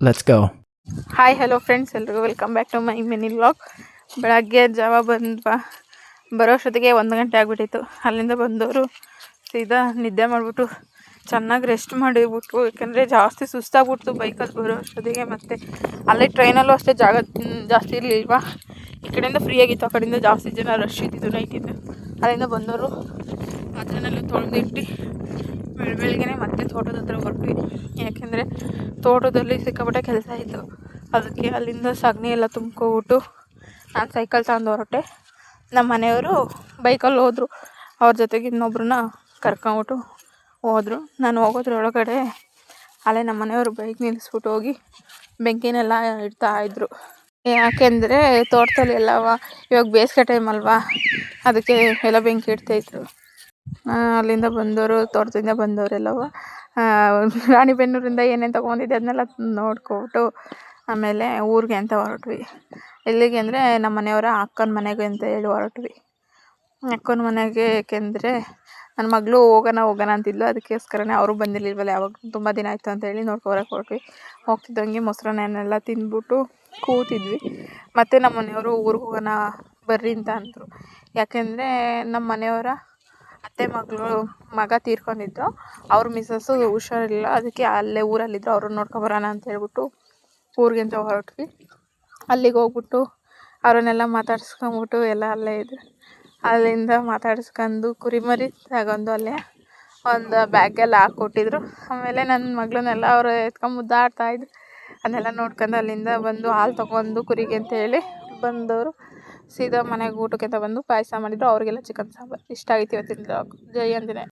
Let's go. Hi hello friends, ಎಲ್ರಿಗೂ welcome back to my mini vlog. ಬೆಳಗ್ಗೆ ಜಾವ ಬರೋ ಅಷ್ಟೊತ್ತಿಗೆ 1 ಗಂಟೆ ಆಗಿಬಿಟ್ಟಿತ್ತು. ಅಲ್ಲಿಂದ ಬಂದವರು ಸೀದಾ ನಿದ್ದೆ ಮಾಡಿಬಿಟ್ಟು ಚೆನ್ನಾಗಿ ರೆಸ್ಟ್ ಮಾಡಿಬಿಟ್ಟು, ಯಾಕೆಂದರೆ ಜಾಸ್ತಿ ಸುಸ್ತಾಗ್ಬಿಡ್ತು ಬೈಕಲ್ಲಿ ಬರೋ ಅಷ್ಟೊತ್ತಿಗೆ. ಮತ್ತು ಅಲ್ಲೇ ಟ್ರೈನಲ್ಲೂ ಅಷ್ಟೇ ಜಾಗ ಜಾಸ್ತಿ ಇರಲಿಲ್ವಾ, ಈ ಕಡೆಯಿಂದ ಫ್ರೀ ಆಗಿತ್ತು, ಆ ಕಡೆಯಿಂದ ಜಾಸ್ತಿ ಜನ ರಶ್ ಇದ್ದಿದ್ದು ನೈಟಿಂದ. ಅಲ್ಲಿಂದ ಬಂದವರು ಅದನ್ನೆಲ್ಲ ತೊಳೆದಿಟ್ಟು ಬೆಳಗ್ಗೆನೇ ಮತ್ತೆ ತೋಟದ ಹತ್ರ ಹೊರಟ್ವಿ. ಯಾಕೆಂದರೆ ತೋಟದಲ್ಲಿ ಸಿಕ್ಕಾಪಟ್ಟೆ ಕೆಲಸ ಇತ್ತು. ಅದಕ್ಕೆ ಅಲ್ಲಿಂದ ಸಗಣಿ ಎಲ್ಲ ತುಂಬ್ಕೊಬಿಟ್ಟು ನಾನು ಸೈಕಲ್ ತಗೊಂಡು ಹೊರಟೆ. ನಮ್ಮ ಮನೆಯವರು ಬೈಕಲ್ಲಿ ಹೋದರು, ಅವ್ರ ಜೊತೆಗೆ ಇನ್ನೊಬ್ರನ್ನ ಕರ್ಕೊಂಬಿಟ್ಟು ಹೋದರು. ನಾನು ಹೋಗೋದ್ರೊಳಗಡೆ ಅಲ್ಲೇ ನಮ್ಮ ಮನೆಯವರು ಬೈಕ್ ನಿಲ್ಲಿಸ್ಬಿಟ್ಟು ಹೋಗಿ ಬೆಂಕಿನೆಲ್ಲ ಇಡ್ತಾಯಿದ್ರು. ಯಾಕೆಂದರೆ ತೋಟದಲ್ಲಿ ಇವಾಗ ಬೇಸಿಗೆ ಟೈಮ್ ಅಲ್ವಾ, ಅದಕ್ಕೆ ಎಲ್ಲ ಬೆಂಕಿ ಇಡ್ತಾಯಿದ್ರು. ಅಲ್ಲಿಂದ ಬಂದವರು, ತೋಟದಿಂದ ಬಂದವರೆಲ್ಲವ ರಾಣಿಬೆನ್ನೂರಿಂದ ಏನೇನು ತೊಗೊಂಡಿದ್ದೆ ಅದನ್ನೆಲ್ಲ ನೋಡ್ಕೊಬಿಟ್ಟು ಆಮೇಲೆ ಊರಿಗೆ ಅಂತ ಹೊರಟ್ವಿ. ಎಲ್ಲಿಗೆ ಅಂದರೆ ನಮ್ಮ ಮನೆಯವರ ಅಕ್ಕನ ಮನೆಗೆ ಅಂತ ಹೇಳಿ ಹೊರಟ್ವಿ. ಅಕ್ಕನ ಮನೆಗೆ ಏಕೆಂದರೆ ನನ್ನ ಮಗಳು ಹೋಗೋಣ ಅಂತಿದ್ಲು, ಅದಕ್ಕೋಸ್ಕರನೇ ಅವರು ಬಂದಿರಲಿಲ್ವಲ್ಲ, ಯಾವಾಗ ತುಂಬ ದಿನ ಆಯಿತು ಅಂತೇಳಿ ನೋಡ್ಕೊಬರಕ್ಕೆ ಹೊರಟ್ವಿ. ಹೋಗ್ತಿದ್ದಂಗೆ ಮೊಸರನ್ನೆಲ್ಲ ತಿಂದ್ಬಿಟ್ಟು ಕೂತಿದ್ವಿ. ಮತ್ತು ನಮ್ಮ ಮನೆಯವರು ಊರಿಗೆ ಹೋಗೋಣ ಬರ್ರಿ ಅಂತ ಅಂದರು. ಯಾಕೆಂದರೆ ನಮ್ಮ ಮನೆಯವರ ಅತ್ತೆ ಮಗ ತೀರ್ಕೊಂಡಿದ್ರು, ಅವ್ರ ಮಿಸ್ಸಸ್ಸು ಹುಷಾರಿರಲಿಲ್ಲ, ಅದಕ್ಕೆ ಅಲ್ಲೇ ಊರಲ್ಲಿದ್ದರು, ಅವ್ರನ್ನ ನೋಡ್ಕೊಬರೋಣ ಅಂತ ಹೇಳ್ಬಿಟ್ಟು ಊರಿಗೆ ಅಂತ ಹೊರಟ್ವಿ. ಅಲ್ಲಿಗೆ ಹೋಗ್ಬಿಟ್ಟು ಅವರನ್ನೆಲ್ಲ ಮಾತಾಡ್ಸ್ಕೊಂಬಿಟ್ಟು ಎಲ್ಲ ಅಲ್ಲೇ ಇದ್ರು. ಅಲ್ಲಿಂದ ಮಾತಾಡ್ಸ್ಕೊಂಡು ಕುರಿಮರಿ ತಗೊಂಡು ಅಲ್ಲೇ ಒಂದು ಬ್ಯಾಗೆಲ್ಲ ಹಾಕ್ಕೊಟ್ಟಿದ್ರು. ಆಮೇಲೆ ನನ್ನ ಮಗಳನ್ನೆಲ್ಲ ಅವರು ಎತ್ಕೊಂಡು ಮುದ್ದಾಡ್ತಾಯಿದ್ರು. ಅದನ್ನೆಲ್ಲ ನೋಡ್ಕೊಂಡು ಅಲ್ಲಿಂದ ಬಂದು ಹಾಲು ತೊಗೊಂಡು ಕುರಿಗೆ ಅಂತ ಹೇಳಿ ಬಂದವರು ಸೀದಾ ಮನೆಗೆ ಊಟಕ್ಕೆ ಅಂತ ಬಂದು ಪಾಯಸ ಮಾಡಿದ್ರು. ಅವರಿಗೆಲ್ಲ ಚಿಕನ್ ಸಾಂಬಾರು ಇಷ್ಟ ಆಗಿತ್ತು ಇವತ್ತಿನ ಬ್ಲಾಗ್. ಜೈ ಆಂಜನೇಯ.